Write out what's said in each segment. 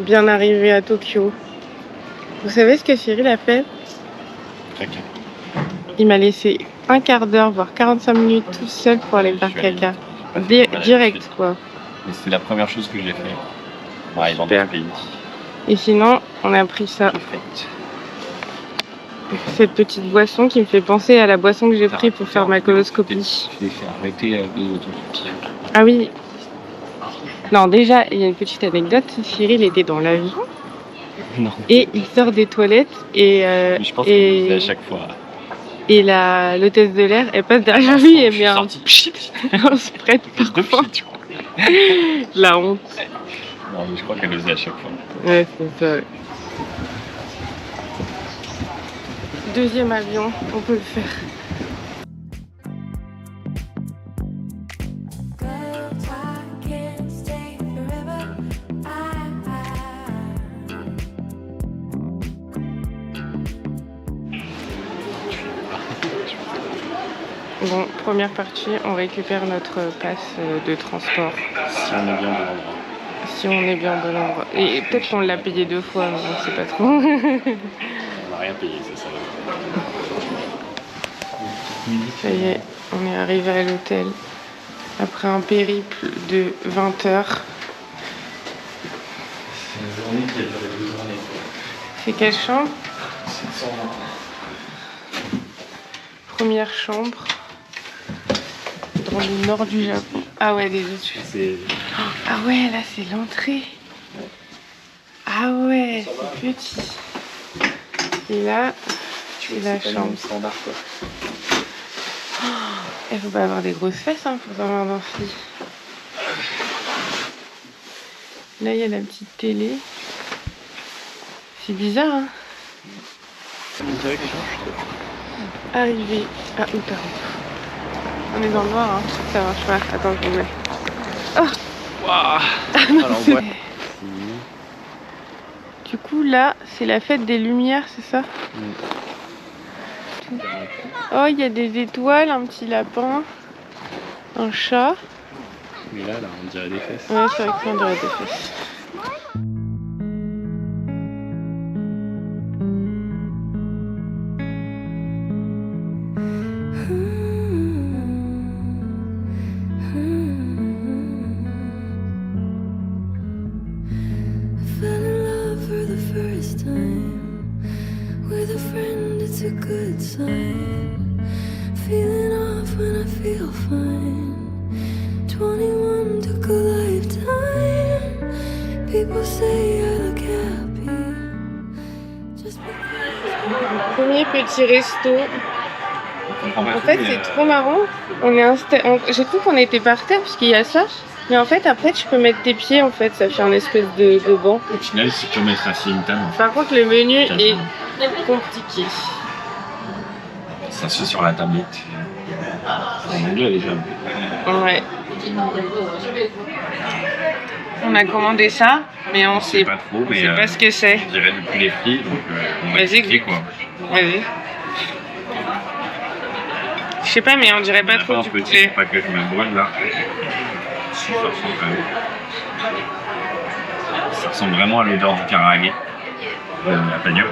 bien arrivé à Tokyo. Vous savez ce que Cyril a fait? Caca. Il m'a laissé un quart d'heure, voire 45 minutes tout seul pour aller faire caca. Direct quoi. Et c'est la première chose que j'ai fait en arrivant dans le pays. Et sinon, on a pris ça. Cette petite boisson qui me fait penser à la boisson que j'ai prise pour faire ma coloscopie. Je l'ai fait arrêter avec des autopies. Ah oui. Non, déjà, il y a une petite anecdote. Cyril était dans l'avion. Non. Et il sort des toilettes et je pense qu'il le faisait à chaque fois. Et l'hôtesse de l'air, elle passe derrière lui et met un pchit. On se prête parfois. La honte. Non, mais je crois qu'elle le faisait à chaque fois. Ouais, c'est ça. Deuxième avion, on peut le faire. Bon, première partie, on récupère notre passe de transport. Si on est bien au bon endroit. Si on est bien au bon endroit. Et peut-être qu'on l'a payé 2 fois, mais on sait pas trop. On n'a rien payé, c'est ça. Ça y est, on est arrivé à l'hôtel. Après un périple de 20 heures. C'est une journée qui a duré 2 journées. C'est quelle chambre? 720. Première chambre. Dans le nord du Japon. Ah ouais, déjà tu sais. Ah ouais, là c'est l'entrée. Ah ouais, c'est petit. Et là, c'est la chambre. Standard quoi. Il faut pas avoir des grosses fesses hein, pour dormir dans ce lit. Là, il y a la petite télé. C'est bizarre, hein? Arrivé à Utaru. On est dans le noir, hein. Ça marche pas. Attends, je vous mets. Oh! Wow. Du coup, là, c'est la fête des lumières, c'est ça? Oh, il y a des étoiles, un petit lapin, un chat. Mais là, on dirait des fesses. Ouais, c'est vrai qu'on dirait des fesses. A good sign, feeling off when I feel fine. 21 took a lifetime. People say I look happy. Just because. Premier petit resto. En fait, c'est trop marrant. Je trouve qu'on était par terre parce qu'il y a ça. Mais en fait, après, tu peux mettre tes pieds. En fait, ça fait un espèce de banc. Au final, si tu peux mettre assis une table. Par contre, le menu est compliqué. Ça se fait sur la tablette. En anglais déjà. Ouais. On a commandé ça, mais on sait pas trop, mais pas ce que c'est. On dirait du poulet frit, donc on va expliquer quoi. Vas-y. Je sais pas, mais on dirait pas trop du poulet. Pas que je me brûle là. Ça ressemble quand même. Ça ressemble vraiment à l'odeur du karaage. La panure.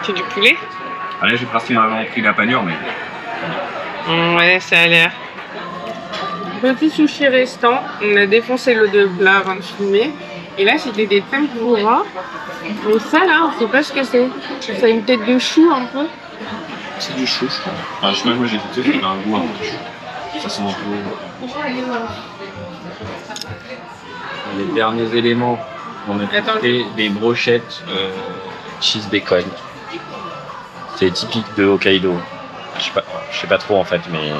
C'est du poulet? Ah là j'ai presque vraiment pris la panure mais... Ouais ça a l'air. Petit sushi restant, on a défoncé l'eau de plat avant de filmer. Et là c'était des tempura. Mais ça là on sait pas ce que c'est. Ça a une tête de chou un peu. C'est du chou je crois. Enfin je sais pas moi j'ai goûté, ça a un goût un peu de chou. Ça sent un peu... Les derniers éléments. On a fait des brochettes cheese bacon. C'est typique de Hokkaido. Je sais pas trop en fait, mais...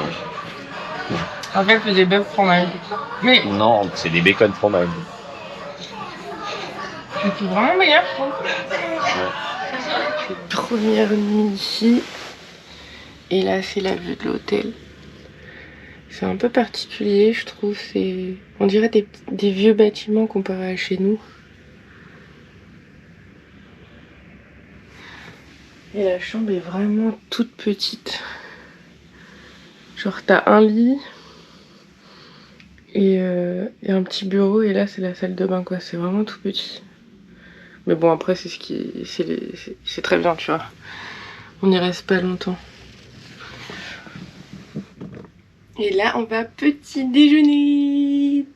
En fait, c'est des bœufs fromage. Mais... Non, c'est des bacon fromage. C'est vraiment meilleur, je trouve. Ouais. Première nuit ici. Et là, c'est la vue de l'hôtel. C'est un peu particulier, je trouve. On dirait des vieux bâtiments comparés à chez nous. Et la chambre est vraiment toute petite. Genre t'as un lit Et un petit bureau, et là c'est la salle de bain quoi, c'est vraiment tout petit. Mais bon après c'est très bien tu vois. On n'y reste pas longtemps. Et là on va petit déjeuner.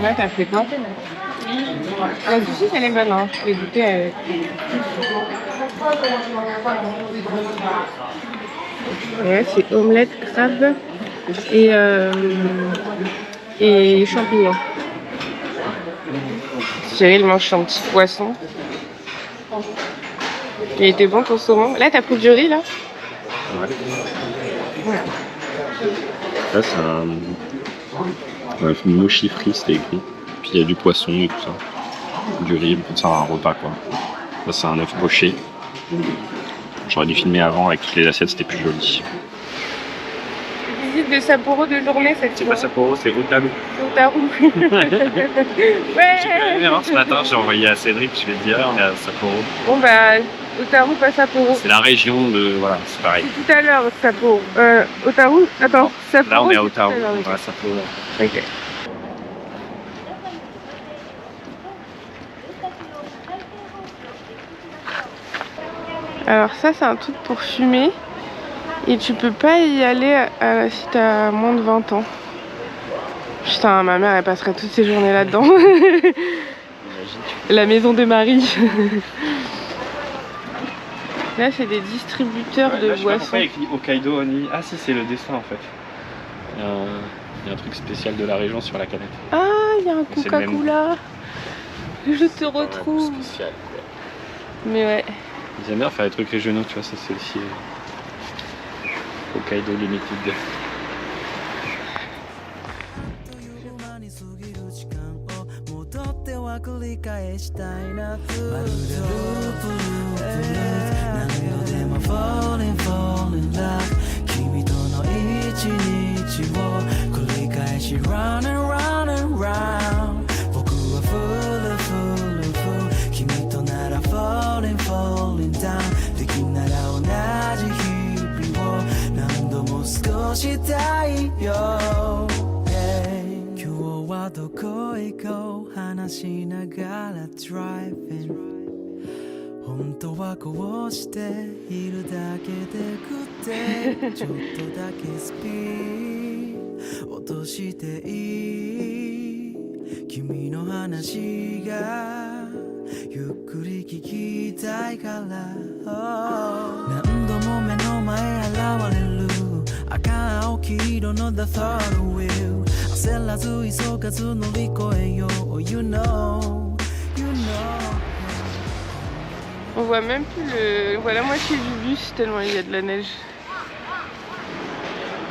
Là t'as fait quoi? La sushi elle est bonne hein, je l'ai goûté avec. Ouais, c'est omelette, crabe et champignons. Cyril mange son petit poisson. Il était bon ton saumon. Là, t'as pris du riz, là? Ouais. Là, c'est un mochi frit, c'était écrit. Puis il y a du poisson et tout ça. Du riz, c'est un repas, quoi. Là, c'est un œuf poché. J'aurais dû filmer avant avec toutes les assiettes, c'était plus joli. Visite de Sapporo de journée cette C'est pas Sapporo, c'est Otaru. Otaru. Ouais. J'ai fait une erreur ce matin, j'ai envoyé à Cédric, je vais te dire, on est à Sapporo. Bon bah, Otaru pas Sapporo. C'est la région de... Voilà, c'est pareil. C'est tout à l'heure Sapporo. Otaru, attends, Sapporo. Là on est à Otaru, on va à Sapporo. Ok. Alors ça c'est un truc pour fumer et tu peux pas y aller si t'as moins de 20 ans. Putain, ma mère elle passerait toutes ses journées là-dedans. La maison de Marie. Là c'est des distributeurs de boissons. Pas écrit Hokkaido Oni. Ah si, c'est le dessin en fait. Il y a un truc spécial de la région sur la canette. Ah, il y a un Coca-Cola. Je te retrouve. Ouais, spécial, quoi. Mais ouais. Ils aiment bien faire des trucs régionaux, tu vois, ça c'est aussi Hokkaido Limited. Driving 本当はこうしているだけでくてちょっとだけスピード落としていい君の話がゆっくり聞きたいから何度も目の前現れる赤青黄色の The thought wheel 焦らず急がず乗り越えよう You know On voit même plus le... On voit la moitié du bus tellement il y a de la neige.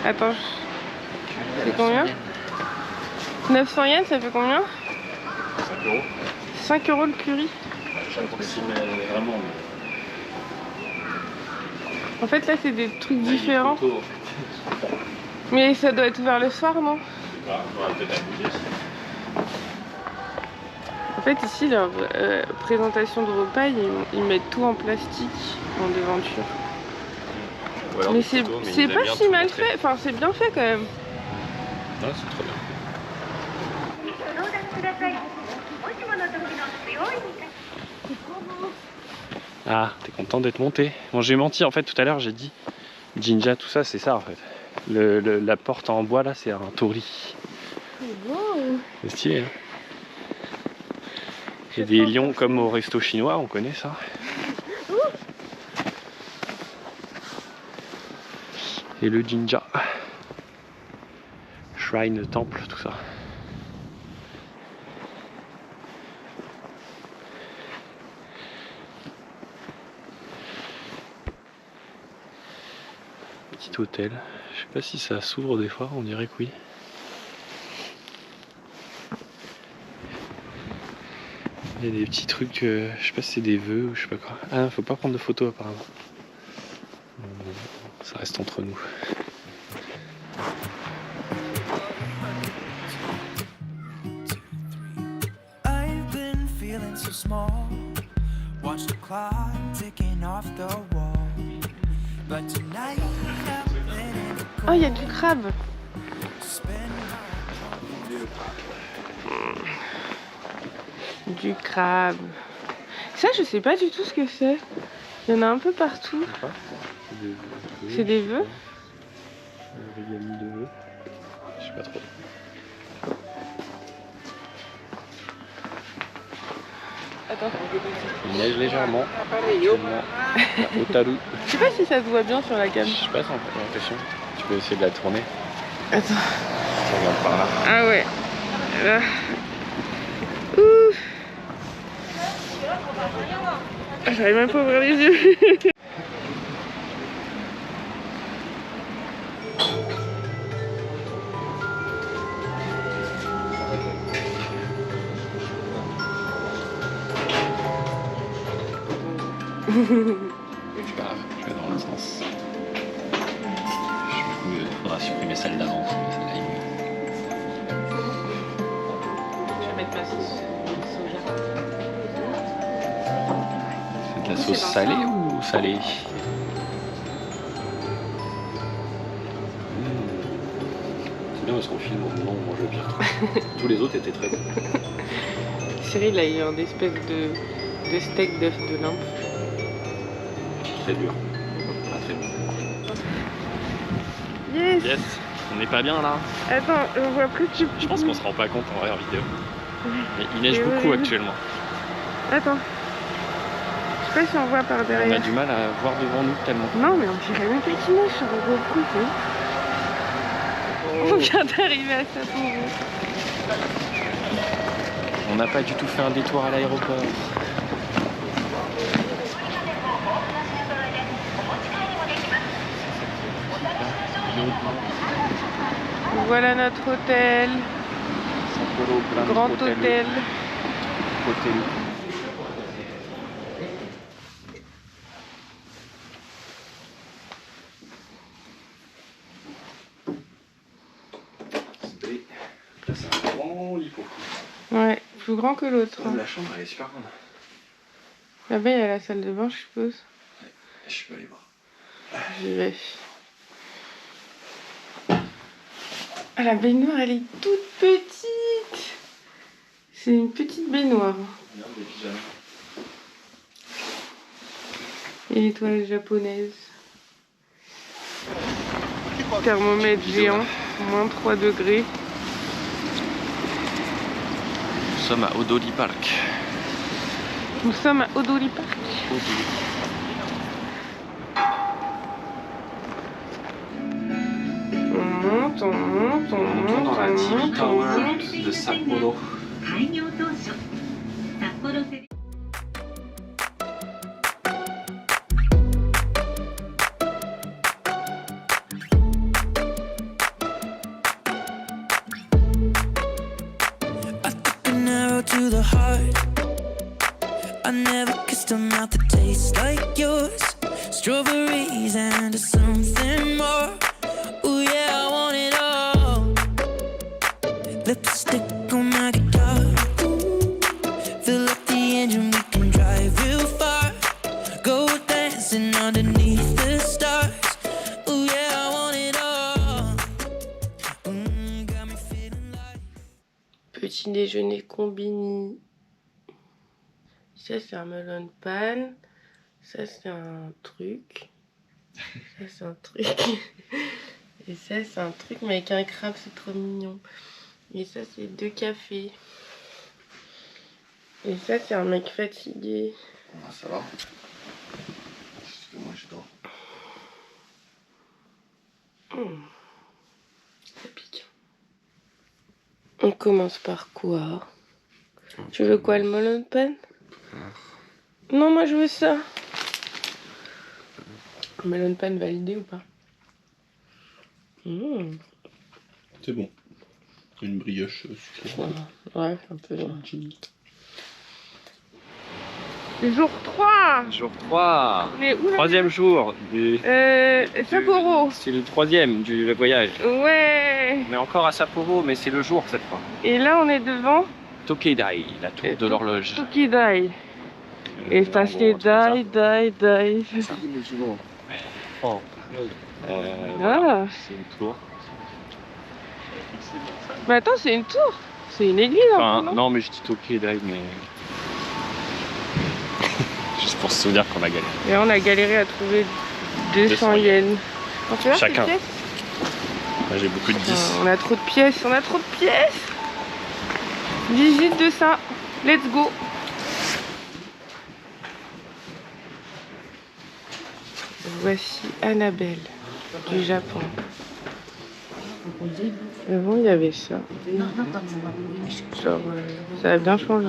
Attends, c'est combien? 900 yens, ça fait combien? 5 euros. 5 euros le curry. J'approxime vraiment. En fait là c'est des trucs différents. Mais ça doit être ouvert le soir, non? En fait ici leur présentation de repas ils mettent tout en plastique en devanture. Mais c'est pas si mal fait, enfin c'est bien fait quand même. Ouais, c'est trop bien. Ah, t'es content d'être monté? Bon, j'ai menti en fait tout à l'heure, j'ai dit Jinja, tout ça, c'est ça en fait. La porte en bois là, c'est un torii. C'est beau. C'est stylé, hein. Il y a des lions comme au resto chinois, on connaît ça. Et le Jinja. Shrine, temple, tout ça. Petit hôtel. Je sais pas si ça s'ouvre des fois, on dirait que oui. Il y a des petits trucs, je sais pas si c'est des vœux ou je sais pas quoi. Ah non, faut pas prendre de photos apparemment. Ça reste entre nous. I've been feeling so small. Watch the clock ticking off the wall. But tonight I'm letting it go. Oh, il y a du crabe. Du crabe. Ça, je sais pas du tout ce que c'est. Il y en a un peu partout. C'est des vœux. Origami de vœux. Je sais pas trop. Attends, Il neige légèrement. Au talou. je sais pas si ça se voit bien sur la cam. Je sais pas, j'ai l'impression. Tu peux essayer de la tourner. Attends. Tu regardes par là. Ah ouais. Là. Ouh. J'arrive même pas à ouvrir les yeux. C'est pas grave, je vais dans l'autre sens. Il faudra supprimer celle d'avant, mais celle-là est mieux. Je vais mettre ma sauce soja. C'est de la sauce salée ou salée? C'est bien parce qu'on filme au moment où on mange le pire truc. Tous les autres étaient très bons. Cyril a eu un espèce de steak d'œuf de nymphe. Très dur. Pas très bon. Yes. Yes, on n'est pas bien là. Attends, on voit plus que tu... Je pense qu'on se rend pas compte en vrai en vidéo. Mais il neige C'est beaucoup horrible. actuellement. Attends. Je sais pas si on voit par On a derrière. du mal à voir devant nous tellement. Non, mais on dirait même pas qu'il neige sur le gros coup. On vient d'arriver à Sapporo. On n'a pas du tout fait un détour à l'aéroport. Voilà notre hôtel. Grand hôtel. Là, c'est un grand lit pour coup. Ouais, plus grand que l'autre. La chambre elle est super grande. Là-bas, il y a la salle de bain, je suppose. Ouais, je peux aller voir. J'y vais. Ah, la baignoire, elle est toute petite. C'est une petite baignoire. Regarde les pyjamas. Et les toilettes japonaises. Thermomètre géant, moins 3 degrés. Nous sommes à Odori Park. Nous sommes à Odori Park. On monte, on monte, on monte, dans la on TV monte, on Tower monte. de Sapporo. 開業当初札幌テレ I took an arrow to the heart. I never kissed a mouth that tastes like yours. Strawberries and something more. Ooh yeah, I want it all. Lipstick on my guitar. Fill up the engine, we can drive real far. Go dancing underneath the stars. Ooh yeah, I want it all. Got me feeling like. Petit déjeuner combini. Ça c'est un melon pan. Ça c'est un truc. Ça c'est un truc. Et ça c'est un truc mais avec un crabe, c'est trop mignon. Et ça c'est 2 cafés. Et ça c'est un mec fatigué. Ah, ça va. Parce que moi je dors. Ça pique. On commence par quoi? Tu veux quoi, le melon pan? Non, moi je veux ça. Melon pan validé ou pas? C'est bon. Une brioche sucrée. Ouais, un peu. Jour 3. Jour 3. On est où là? Troisième jour du... Sapporo. C'est le troisième du voyage. Ouais. On est encore à Sapporo, mais c'est le jour cette fois. Et là, on est devant Tokeidai, la tour de l'horloge. Tokeidai. Et ça c'est dai. Oh. Ah. C'est une tour. Mais attends, c'est une tour. C'est une église, Enfin, non? non, mais je dis Tokeidai, mais... Juste pour se souvenir qu'on a galéré. Et on a galéré à trouver 200 yens. Quand tu vois, Chacun. ces pièces. Moi j'ai beaucoup de 10. On a trop de pièces, Visite de ça. Let's go. Voici Annabelle du Japon. Avant il y avait ça. Genre, ça a bien changé.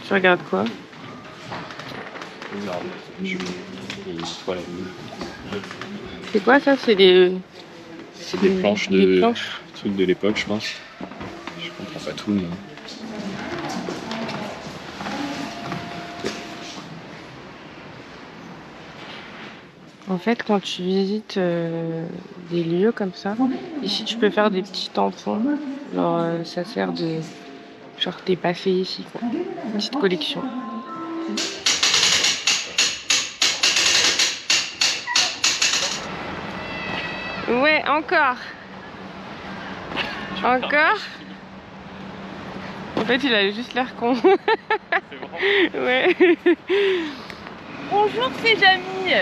Tu regardes quoi? C'est quoi ça? C'est des planches des de planches. trucs de l'époque, je pense. Je comprends pas tout, mais... En fait, quand tu visites des lieux comme ça, ici tu peux faire des petits tampons. Genre, ça sert de... Genre, t'es passé ici, quoi. Une petite collection. Ouais, encore. Encore. En fait, il a juste l'air con. Ouais. Bonjour, ses amis.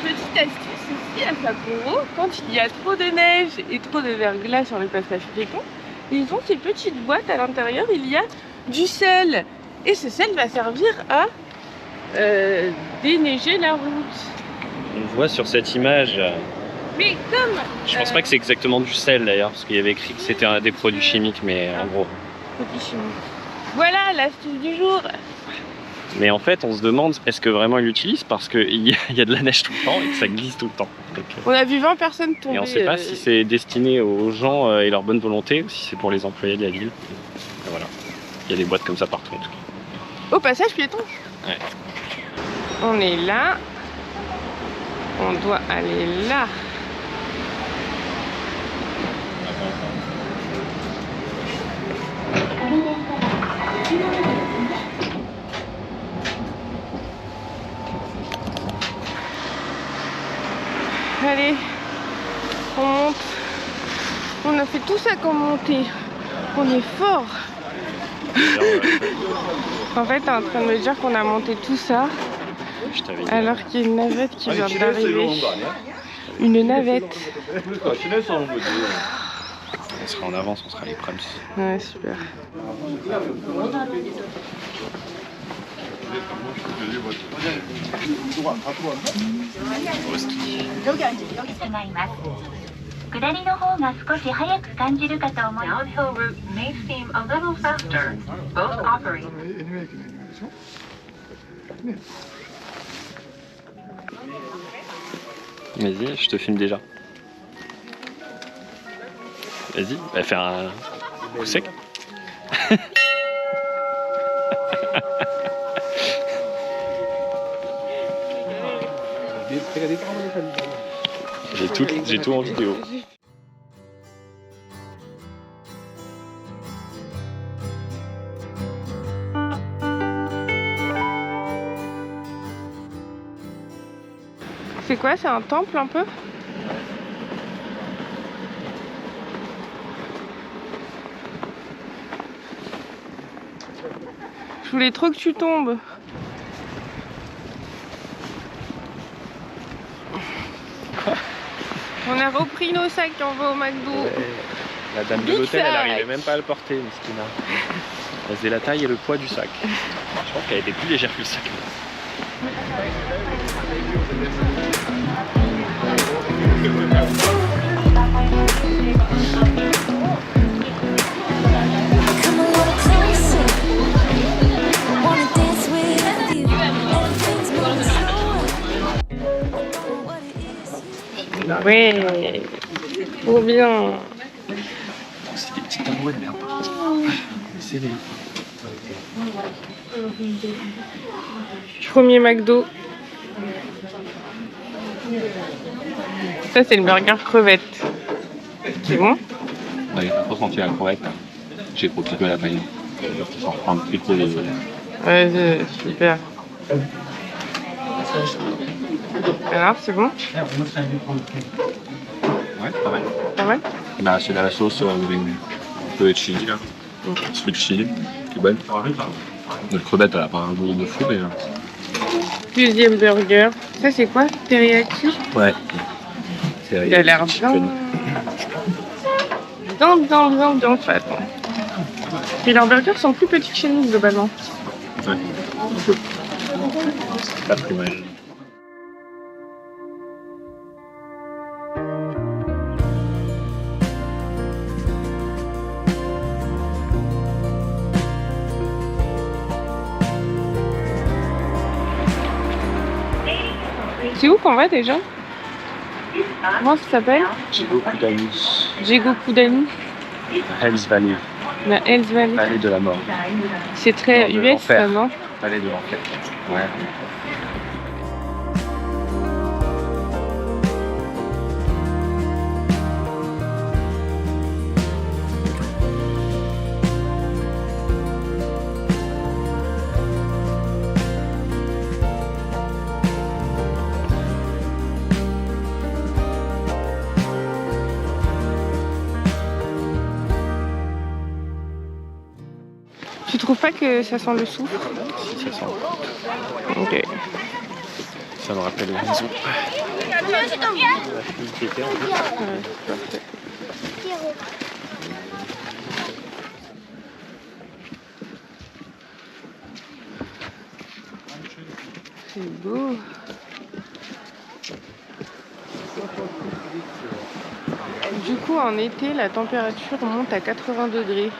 Petite astuce ici à Sapporo, quand il y a trop de neige et trop de verglas sur les passages piétons, ils ont ces petites boîtes à l'intérieur, il y a du sel. Et ce sel va servir à déneiger la route. On voit sur cette image... Mais comme... Je pense pas que c'est exactement du sel d'ailleurs, parce qu'il y avait écrit que c'était des produits chimiques, mais en gros... Produits chimiques. Voilà l'astuce du jour. Mais en fait, on se demande, est-ce que vraiment ils l'utilisent? Parce qu'il y a de la neige tout le temps et que ça glisse tout le temps. Donc, on a vu 20 personnes tomber. et on sait pas si c'est destiné aux gens et leur bonne volonté, ou si c'est pour les employés de la ville. Et voilà. Il y a des boîtes comme ça partout en tout cas. Au passage piéton. Ouais. On est là. On doit aller là. Allez, on monte. On a fait tout ça comme montée. On est fort. En fait, t'es en train de me dire qu'on a monté tout ça alors qu'il y a une navette qui vient d'arriver. Une navette. On sera en avance, on sera les premiers. Ouais, super. Downhill route may seem a little faster. Both operate. Vas-y, je te filme déjà. Vas-y, va faire un coup sec. J'ai tout en vidéo. C'est quoi? C'est un temple un peu? Je voulais trop que tu tombes. On a repris nos sacs et on va au McDo. La dame de l'hôtel, elle arrivait même pas à le porter, Miskina. Elle faisait la taille et le poids du sac. Je pense qu'elle était plus légère que le sac. Ouais, trop bien. C'est des petites amoureux de merde. Laissez-les. Premier McDo. Ça, c'est le burger crevette. C'est bon? Ouais, j'ai pas trop senti la crevette. J'ai trop kiffé la paille. J'en reprends un petit peu de... Ouais, super. Alors, c'est bon? Ouais, pas mal. Pas mal? Bah, c'est la sauce avec un peu de chili là. Sweet chili, qui est bonne. Notre crevette, elle a pas un goût de fou, mais... Deuxième burger. Ça, c'est quoi? Teriyaki? Ouais. Il a l'air bien fat. Et leurs burgers sont plus petits que chez nous, globalement. Ouais. Pas plus mal. C'est où qu'on va déjà? Comment ça s'appelle? J'ai beaucoup d'amis. Jegokudani, Hells Valley. la Hells Valley. Vallée de la mort. C'est très Non, de US, ça, l'enfer. non? Vallée de l'enfer. Ouais. Tu trouves pas que ça sent le soufre? Si, ça sent. Ok. Ça me rappelle la maison. Ouais, parfait. C'est beau. Du coup, en été, la température monte à 80 degrés.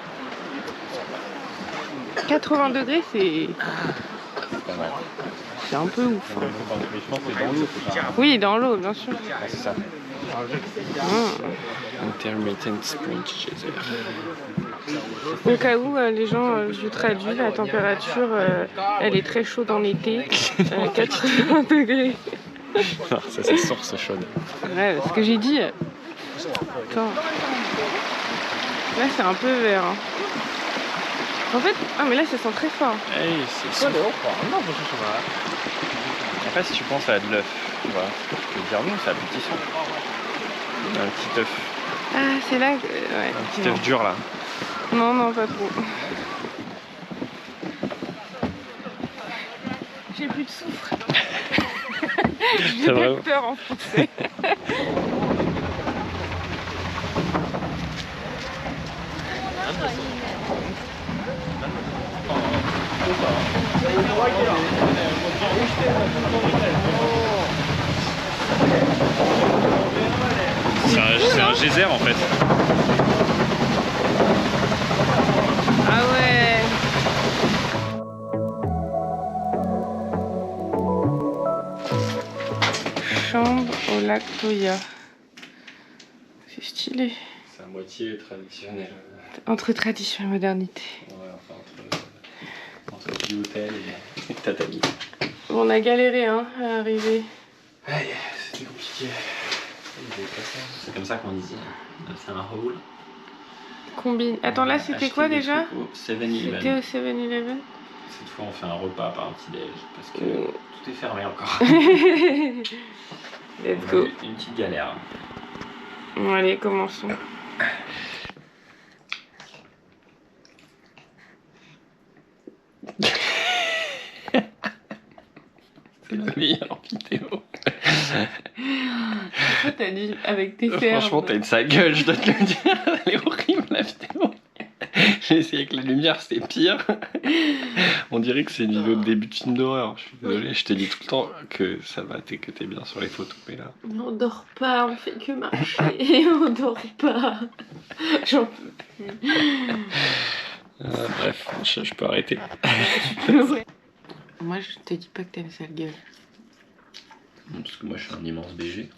80 degrés, c'est Pas mal. c'est un peu ouf. Hein. Mais je pense que c'est dans l'eau, c'est ça. Oui, dans l'eau, bien sûr. Ah, c'est ça. Intermittent spring geyser. Au cas où les gens, je traduis, la température, elle est très chaude en été, 80 degrés. Ça, c'est source chaude. Ouais, ce que j'ai dit. Attends. Là, c'est un peu vert. Hein. En fait, ah mais là, ça sent très fort. Hey, c'est ça. Après, si tu penses à de l'œuf, tu vois, je peux dire non, c'est appétissant. Un petit œuf. Ah, c'est là que... ouais. Un petit œuf dur là. Non, non, pas trop. J'ai plus de soufre. J'ai C'est vrai. peur en français. C'est un geyser en fait. Ah ouais. Chambre au lac Toya. C'est stylé. C'est à moitié traditionnel. Entre tradition et modernité. Ouais, enfin, entre hôtel et tatami. On a galéré hein, à arriver. Aïe, c'était compliqué. C'est comme ça qu'on disait. C'est un hall. Combine. Attends, là c'était Acheter quoi des déjà? trucs au C'était 7-Eleven. au 7-Eleven. Cette fois, on fait un repas par un petit déj parce que tout est fermé encore. Let's go. Une petite galère. Bon, allez, commençons. C'est la meilleure vidéo. Pourquoi t'as dit avec tes fermes? Franchement, t'as une sale gueule, je dois te le dire. Elle est horrible la vidéo. J'ai essayé avec la lumière, c'était pire. On dirait que c'est une vidéo de début de film d'horreur. Je suis désolé, je t'ai dit tout le temps que ça va, que t'es bien sur les photos, mais là. On dort pas, on fait que marcher, on dort pas. J'en peux plus. Bref, je peux arrêter. Ouais. Moi, je te dis pas que t'as une sale gueule. Parce que moi, je suis un immense BG.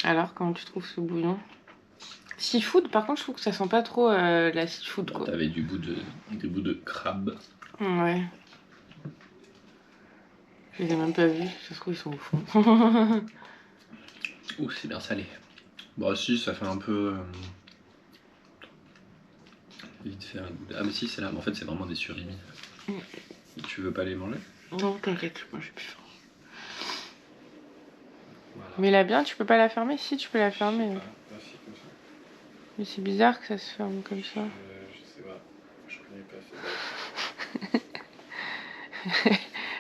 Alors, comment tu trouves ce bouillon? seafood, par contre, je trouve que ça sent pas trop la seafood, quoi. T'avais des bouts de crabe. Ouais. Je les ai même pas vus, ça se trouve, ils sont au fond. Ouh, c'est bien salé. Bon, si, ça fait un peu. Vite fait un goût. Ah, mais si, c'est là. Mais en fait, c'est vraiment des surimi. Tu veux pas les manger? Non, t'inquiète, moi j'ai plus faim. Voilà. Mais là, bien, tu peux pas la fermer? Si, tu peux la fermer. Ah, si, comme ça. Mais c'est bizarre que ça se ferme comme ça. Je sais pas. Je connais pas ça.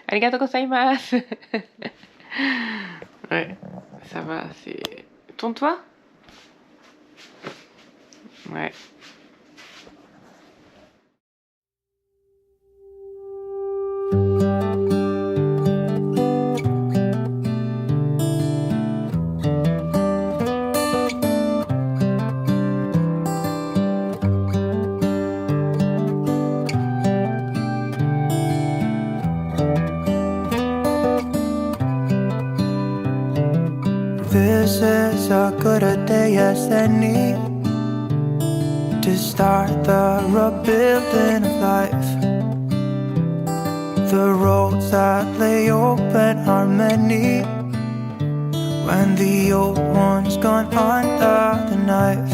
Arigato gozaimasu. Ouais, ça va, c'est... Tourne-toi. Ouais. This is as good a day as any to start the rebuilding of life. The roads that lay open are many when the old one's gone under the knife.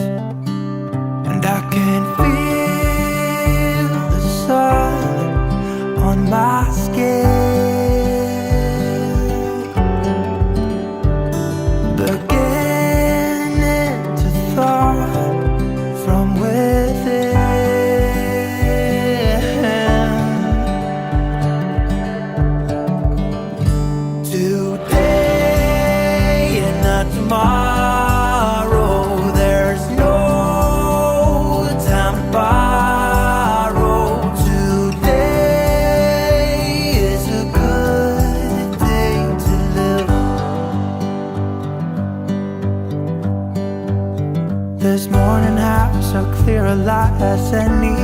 And I can feel the sun on my skin, beginning to thaw from within. Today and not tomorrow, there's no time to borrow. Today is a good day to live. This morning has a clearer light as any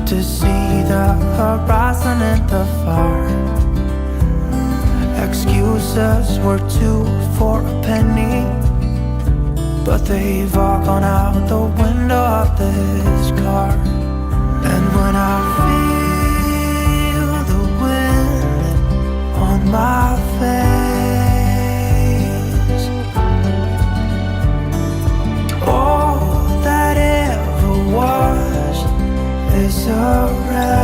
to see the horizon in the far. Excuses were 2 for a penny, but they've all gone out the window of this car. And when I feel the wind on my face, all that ever was is a race.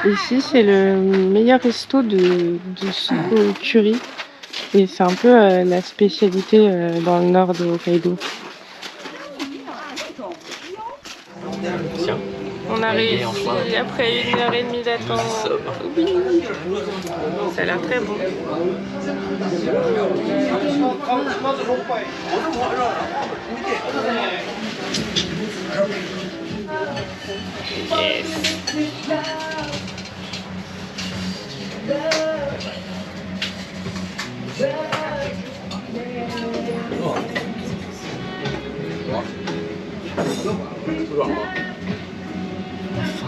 Ici, c'est le meilleur resto de Suko Curry. Et c'est un peu la spécialité dans le nord de Hokkaido. Tiens. On a Et réussi enfin, après 1h30 d'attente. Oui. Ça a l'air très bon.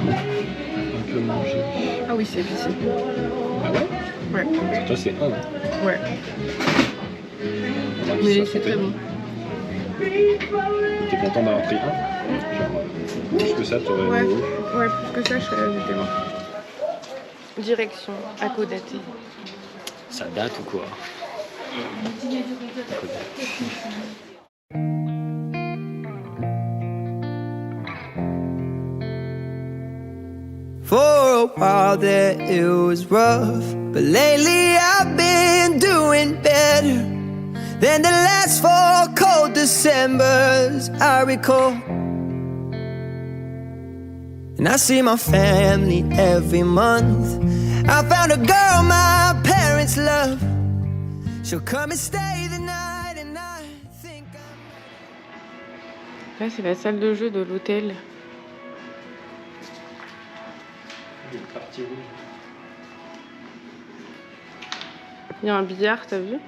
un peu manger. Ah oui, c'est épicé. Ah ouais? Ouais. Toi, c'est un. Hein. Ouais. On a dit Mais ça, c'est c'était très bon. T'es content d'avoir pris un? Genre, plus que ça, t'aurais Ouais. aimé. Ouais, plus que ça, j'étais mort. Direction Hakodate. Ça date ou quoi? For a while there it was rough, but lately I've been doing better than the last 4 cold Decembers I recall. And I see my family every month. I found a girl my parents love. She'll come and stay the night, and I think Là, c'est la salle de jeu de l'hôtel. Il y a un billard, t'as vu?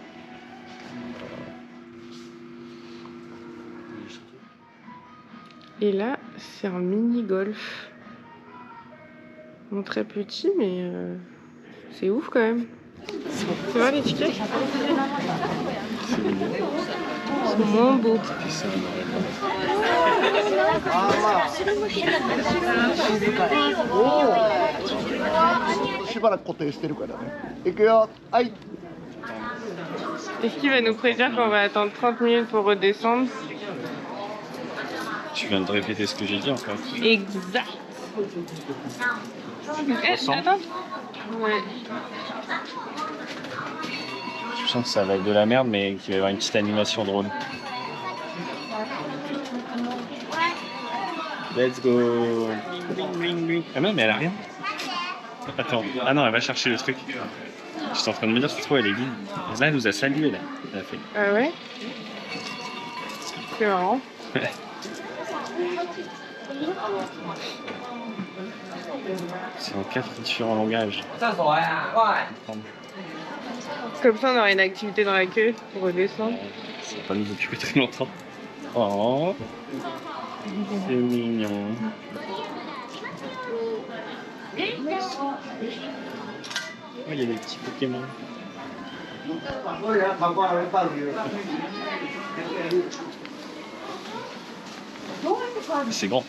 Et là, c'est un mini-golf. Bon, très petit, mais c'est ouf quand même. Tu vois les tickets? C'est mignon. Ils sont moins beaux. C'est un noir et blanc. しばらく固定してるからね。いくよ。はい。 Est-ce qu'il va nous prédire qu'on va attendre 30 minutes pour redescendre? Tu viens de répéter ce que j'ai dit en fait. Exact. Attends. Ouais. Je sens que ça va être de la merde, mais qu'il va y avoir une petite animation drôle. Let's go. Ah non, mais elle a rien. Attends. Ah non, elle va chercher le truc. J'étais en train de me dire, c'est trop, elle est vide. Là, elle nous a salué, là. Elle a fait. Ah ouais? C'est marrant. C'est en 4 différents langages. Comme ça, on aura une activité dans la queue pour redescendre. Ça va pas nous occuper très longtemps. Oh, c'est mignon. Oh, il y a des petits Pokémon. C'est grand.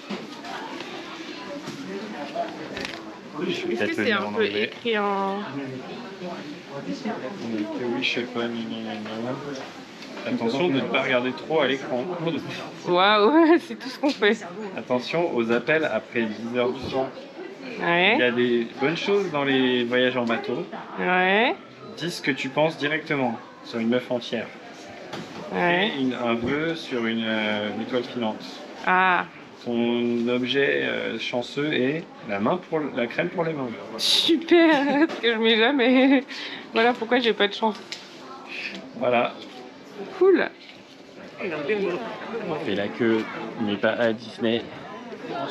Je vais Est-ce que peut-être le c'est lire un en peu anglais. écrit en... Oui, je sais pas. Attention de ne pas regarder trop à l'écran. Waouh, c'est tout ce qu'on fait. Attention aux appels après 10 heures du soir. Il Ouais, y a des bonnes choses dans les voyages en bateau. ouais, Dis ce que tu penses directement sur une meuf entière. ouais. Et un vœu sur une étoile filante. Ah, Ton objet chanceux est la crème pour les mains. super, parce que je mets jamais. Voilà pourquoi j'ai pas de chance. Voilà. Cool. On fait la queue, mais pas à Disney. On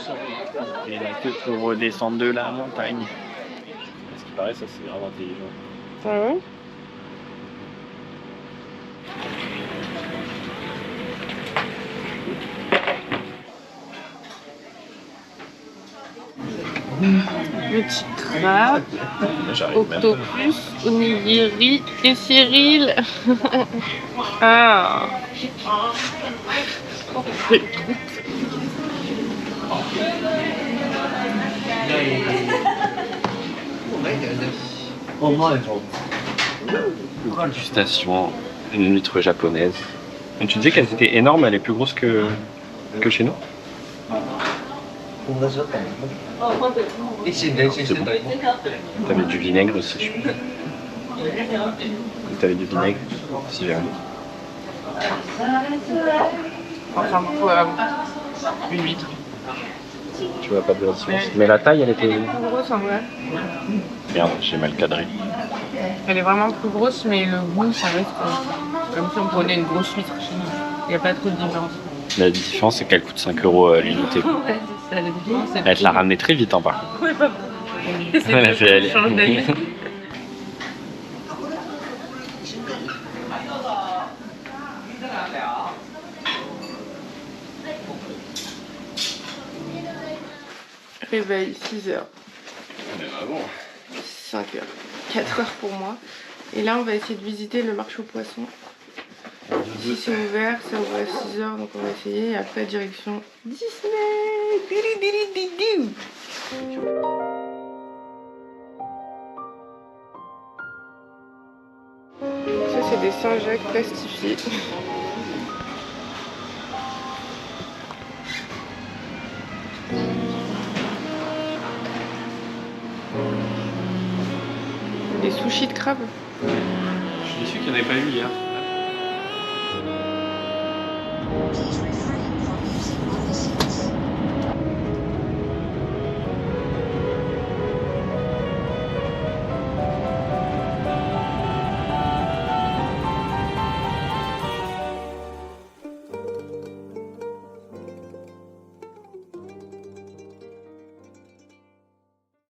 fait la queue pour redescendre de la montagne. Ce qui paraît, ça c'est grave intelligent. Ah ouais? Petit crabe, J'arrive même pas. octopus, onigiri et Cyril. Ah. Dégustation, une huître japonaise. Et tu disais qu'elles étaient énormes, elle est plus grosse que chez nous. C'est bon. T'avais du vinaigre aussi, je crois. T'avais du vinaigre, si j'ai rien. Enfin, une huître. Tu vois pas de la différence. Mais la taille, elle était. Elle est plus grosse en vrai. Merde, j'ai mal cadré. Elle est vraiment plus grosse, mais le goût, ça reste comme si on prenait une grosse huître chez nous. Il n'y a pas trop de différence. La différence, c'est qu'elle coûte 5 € l'unité. Ouais, c'est ça, la différence. Elle te l'a ramené très vite, hein, par contre. Ouais, pas Elle a fait aller. change d'avis. Réveil, 6h, 5h, 4h pour moi. Et là, on va essayer de visiter le marché aux poissons. Si c'est ouvert, ça ouvre à 6h, donc on va essayer. Et après, direction Disney. Ça, c'est des Saint-Jacques plastifiés. Des sushis de crabe. Je suis déçu qu'il n'y en avait pas eu hier.